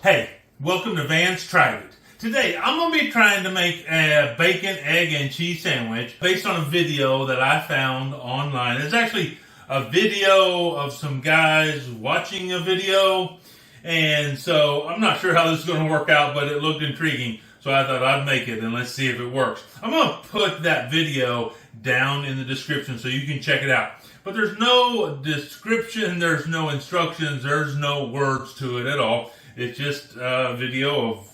Hey, welcome to Vance Tried It. Today, I'm going to be trying to make a bacon, egg, and cheese sandwich based on a video that I found online. It's actually a video of some guys watching a video, and so I'm not sure how this is going to work out, but it looked intriguing, so I thought I'd make it, and let's see if it works. I'm going to put that video down in the description so you can check it out. But there's no description, there's no instructions, there's no words to it at all. It's just a video of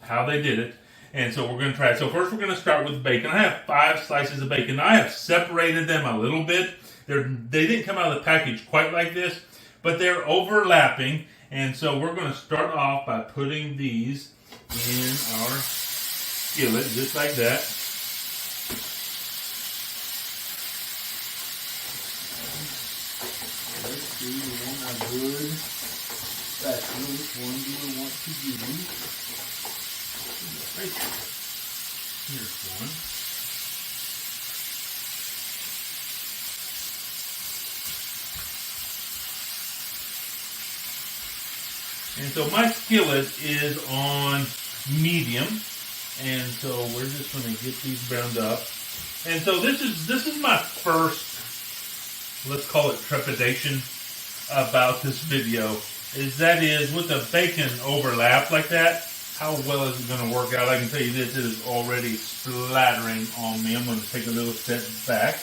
how they did it. And so we're going to try it. So first we're going to start with bacon. I have 5 slices of bacon. I have separated them a little bit. They didn't come out of the package quite like this, but they're overlapping. And so we're going to start off by putting these in our skillet, just like that. Let's see, we want a good spatula. Which one do we want to use? Right there. Here's one. And so my skillet is on medium, and so we're just going to get these browned up. And so this is my first, let's call it trepidation about this video. Is with the bacon overlap like that, how well is it going to work out? I can tell you this, it is already splattering on me. I'm going to take a little step back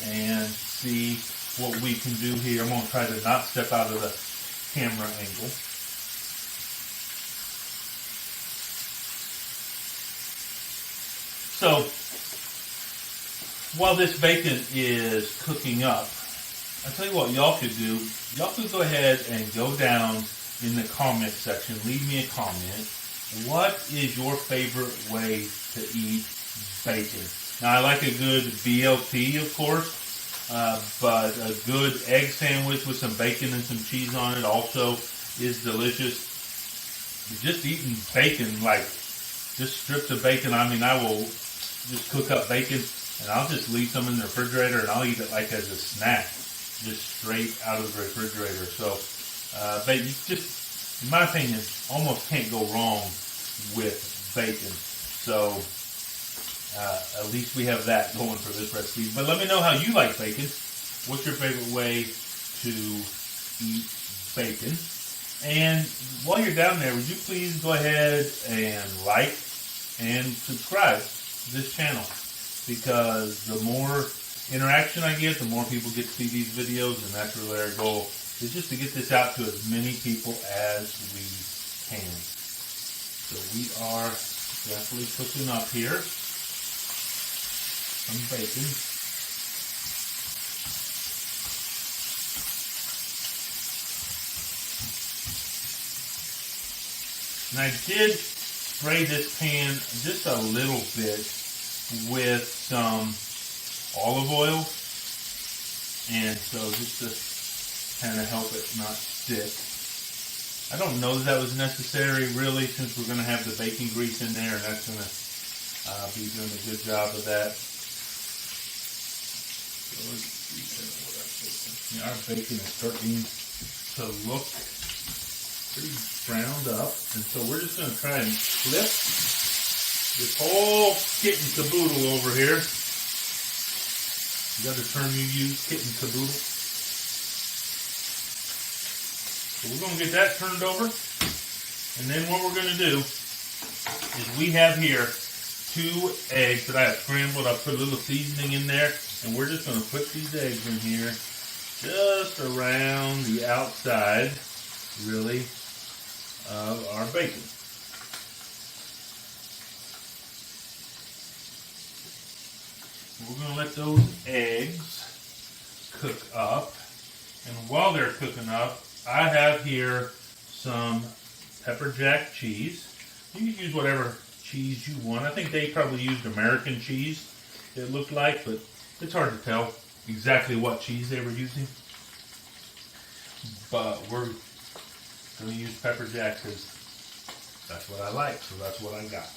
and see what we can do here. I'm going to try to not step out of the camera angle. So, while this bacon is cooking up, I'll tell you what y'all could do. Y'all could go ahead and go down in the comment section. Leave me a comment. What is your favorite way to eat bacon? Now, I like a good BLT, of course, but a good egg sandwich with some bacon and some cheese on it also is delicious. Just eating bacon, like just strips of bacon. I mean, I will just cook up bacon and I'll just leave some in the refrigerator and I'll eat it like as a snack. Just straight out of the refrigerator. So, but you just, in my opinion, almost can't go wrong with bacon. So, at least we have that going for this recipe. But let me know how you like bacon. What's your favorite way to eat bacon? And while you're down there, would you please go ahead and like and subscribe to this channel? Because the more interaction I get, the more people get to see these videos, and that's really our goal, is just to get this out to as many people as we can. So we are definitely cooking up here some bacon. And I did spray this pan just a little bit with some olive oil, and so just to kind of help it not stick. I don't know that was necessary really, since we're going to have the bacon grease in there, and that's going to be doing a good job of that. So let's see what our bacon is starting to look pretty browned up, and so we're just going to try and flip this whole kit and caboodle over here. Is that a term you use, kit and caboodle? So we're going to get that turned over. And then what we're going to do is we have here 2 eggs that I have scrambled. I put a little seasoning in there. And we're just going to put these eggs in here just around the outside, really, of our bacon. We're going to let those eggs cook up. And while they're cooking up, I have here some pepper jack cheese. You can use whatever cheese you want. I think they probably used American cheese, it looked like, but it's hard to tell exactly what cheese they were using. But we're going to use pepper jack because that's what I like, so that's what I got.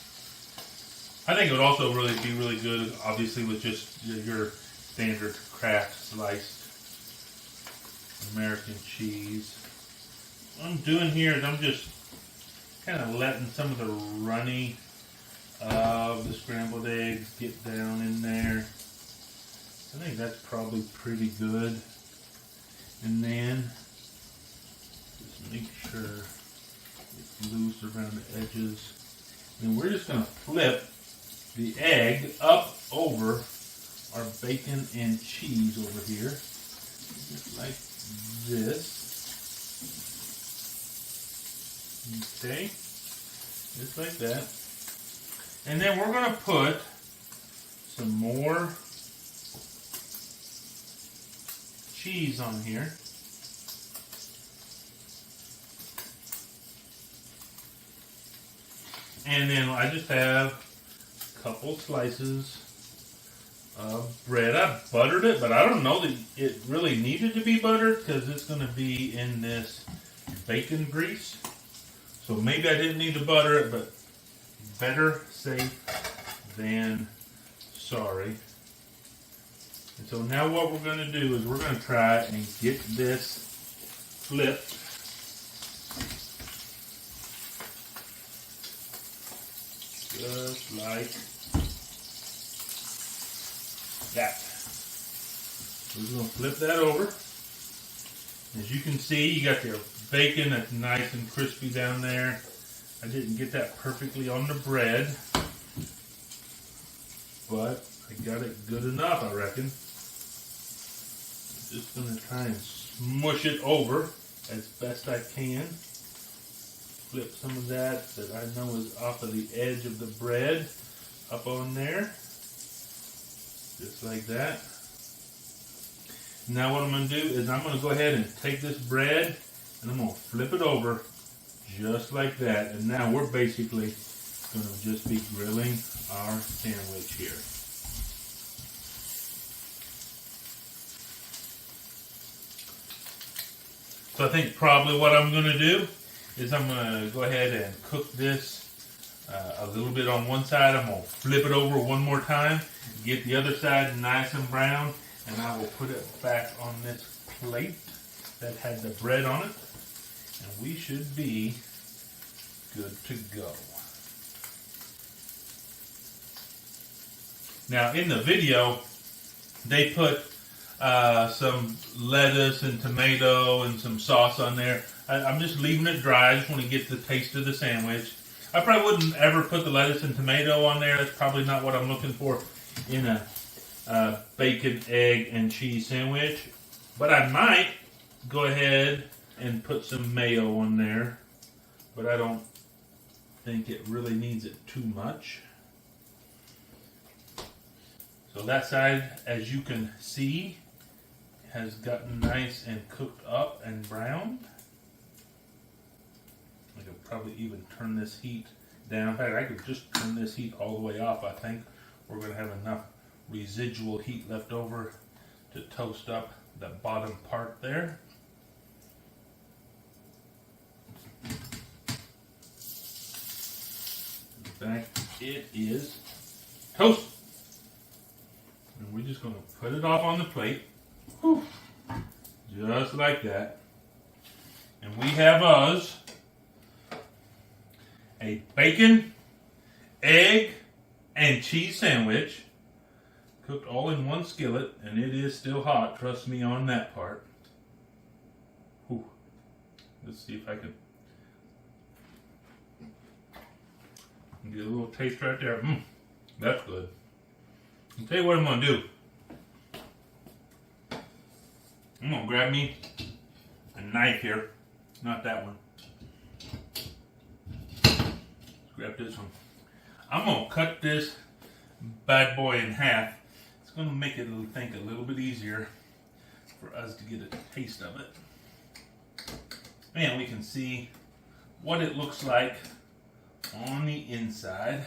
I think it would also be really good, obviously, with just your standard Kraft sliced American cheese. What I'm doing here is I'm just kind of letting some of the runny of the scrambled eggs get down in there. I think that's probably pretty good. And then just make sure it's loose around the edges. And we're just going to flip the egg up over our bacon and cheese over here, just like this. Okay, just like that. And then we're going to put some more cheese on here. And then I just have a couple slices of bread. I buttered it, but I don't know that it really needed to be buttered because it's going to be in this bacon grease. So maybe I didn't need to butter it, but better safe than sorry. And so now what we're going to do is we're going to try and get this flipped. Just like that. We're going to flip that over. As you can see, you got your bacon that's nice and crispy down there. I didn't get that perfectly on the bread, but I got it good enough, I reckon. I'm just going to try and smush it over as best I can. Flip some of that I know is off of the edge of the bread up on there. Just like that. Now what I'm going to do is I'm going to go ahead and take this bread and I'm going to flip it over just like that. And now we're basically going to just be grilling our sandwich here. So I think probably what I'm going to do is I'm going to go ahead and cook this a little bit on one side. I'm going to flip it over one more time, get the other side nice and brown, and I will put it back on this plate that had the bread on it, and we should be good to go. Now in the video, they put some lettuce and tomato and some sauce on there. I'm just leaving it dry. I just want to get the taste of the sandwich. I probably wouldn't ever put the lettuce and tomato on there. That's probably not what I'm looking for in a bacon, egg, and cheese sandwich. But I might go ahead and put some mayo on there. But I don't think it really needs it too much. So that side, as you can see, has gotten nice and cooked up and browned. I could probably even turn this heat down. In fact, I could just turn this heat all the way off. I think we're going to have enough residual heat left over to toast up the bottom part there. In fact, it is toast. And we're just going to put it off on the plate. Whew. Just like that. And we have us a bacon, egg, and cheese sandwich cooked all in one skillet, and it is still hot. Trust me on that part. Whew. Let's see if I can get a little taste right there. That's good. I'll tell you what I'm going to do. I'm going to grab me a knife here. Not that one. Let's grab this one. I'm going to cut this bad boy in half. It's going to make it, I think, a little bit easier for us to get a taste of it. And we can see what it looks like on the inside.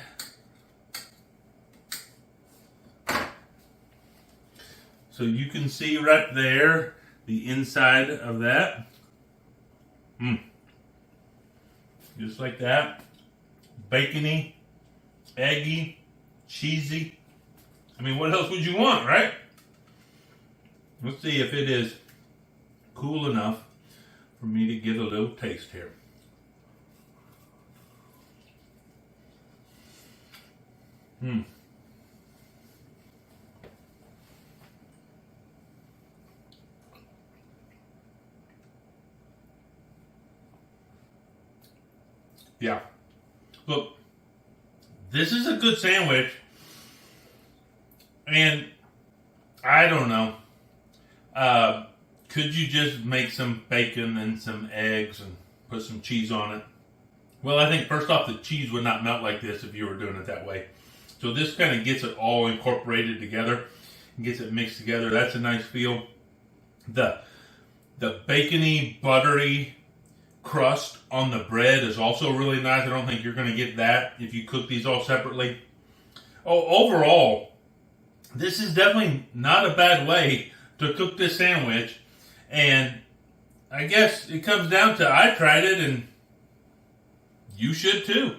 So you can see right there the inside of that. Just like that. Bacony, eggy, cheesy. I mean, what else would you want, right? Let's see if it is cool enough for me to get a little taste here. Hmm. Yeah. Look, this is a good sandwich. And I don't know. Could you just make some bacon and some eggs and put some cheese on it? Well, I think first off, the cheese would not melt like this if you were doing it that way. So this kind of gets it all incorporated together, and gets it mixed together. That's a nice feel. The bacony, buttery crust on the bread is also really nice. I don't think you're going to get that if you cook these all separately. Oh, overall, this is definitely not a bad way to cook this sandwich. And I guess it comes down to I tried it and you should too.